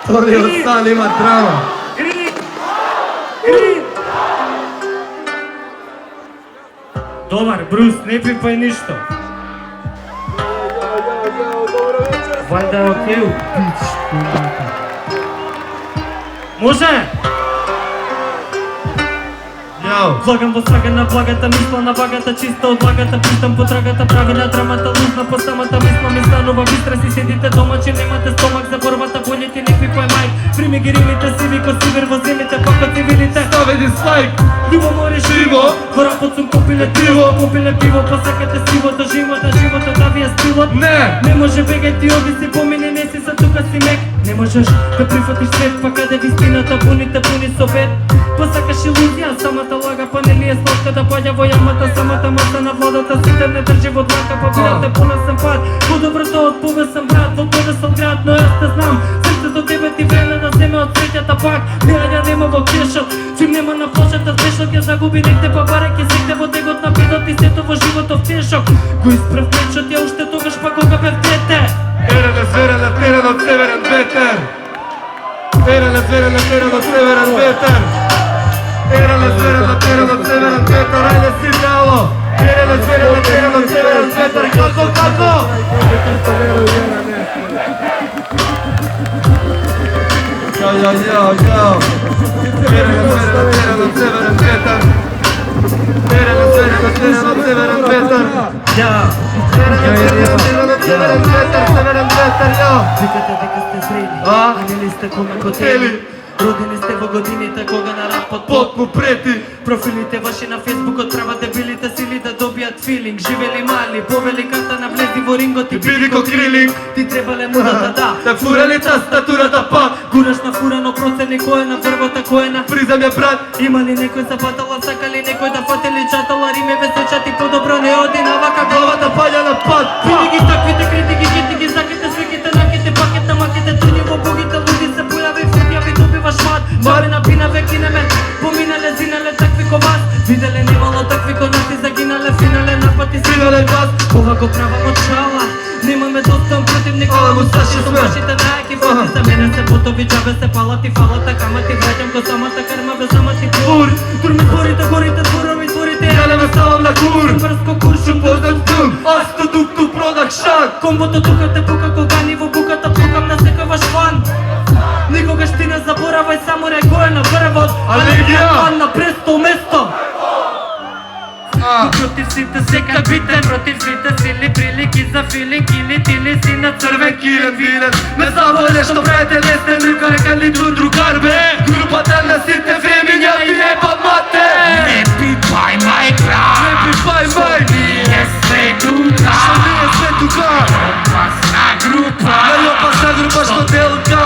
Тони Орсан има драма. Dobar, Brus, ne pipaj ništa. Valjda je okej u pičku. Može? Влагам во сагана, благата мисла на вагата, чиста од влагата, питам по трагата, прави на драмата, лузна по самата мисла, ми станува бистра, си седите дома, че немате стомак за борбата, волите никви поемај, прими ги римите, сиви ко сивер во земите, пак од цивилите. Ставе дизлайк! Љубомори живо, хора под сум купиле пиво, посакате сивото, живота да ви е стилот. Не може бегај ти оди си помине, не си за тука си мек. Не можеш да прифатиш свет, па каде вистината буните пуни со бед. Посакаш илузија, самата лага, па не ли е сладка да паѓа во јамата, самата маса на водата, сите не држи во длака, па бидате понесен пат. Подоброто од повесен брат, во повесен град, но јас те знам, срцето тебе ти врене да земе од среќата пак. Неаѓа нема во кешот, чим нема на плочата, смешот ја загуби негде, па барајќи секте во тегот на бидот и сето во животов тешок. Го исправ мечот ја уште тогаш, па кога бев дете. Ереле звереле терен од северен ветер. Ереле звереле терен од северен ветер. Ереле звереле терен од северен ветер. Ајде си дало. Ереле звереле терен од северен ветер. Како? Јао. Ереле звереле терен од северен ветер. Ереле звереле терен од северен ветер. Северен ветер, Викате дека сте зрели, а не ли сте коме котели? Родени сте во годините кога на рапот пот му прети. Профилите ваши на фейсбукот прават дебилите сили да добијат филинг. Живели мали, повеликата навлези во рингот и биди ко крилинг. Ти требале мудата да фурали тастатурата па. Гураш на фурано процени кој е на првата кој е на Призам ја брат. Има ли некој запатала, сакали некој да фатели чатала, Риме весечати подобро не оди на вака Главата паѓа на пат. Види ги таквите критики, ги заките, свиките, наките, пакет на маките, туди во богите, луди се појави, футјави, добиваш мат. Марина пина векинеме, поминале, зинале, такви ко вас. Виделе немало такви ко нас и загинале, финале, напати, Финале вас. Ова го правам од шала, немаме достан противник, Ала му Саши со сме. вашите најаки фати. За мене се ботови, џабе се палати, фалата, камати, враќам го самата карма, без самати бур. Турми дворите, горите, дворови, дворите, Ја не ме ставам на кур. Брско куршум, Познат тум, Асто тук продакшн. Комбото тука те пука кога ни во буката пукам на секој ваш фан. Никогаш ти не заборавај, само реагуј на превод. Алегија! Фан на престо место. Против сите сека битен, против сите сили прилики за филинг или тили си на црвен Килен вилен, не само нешто пријател, не сте друга, нека ли другар бе. Групата на сите времења и не мате. Не пипај мај крак, Не пипај мај, ние сме тука. што ние сме тука. Опасна група, Најопасна група што делка.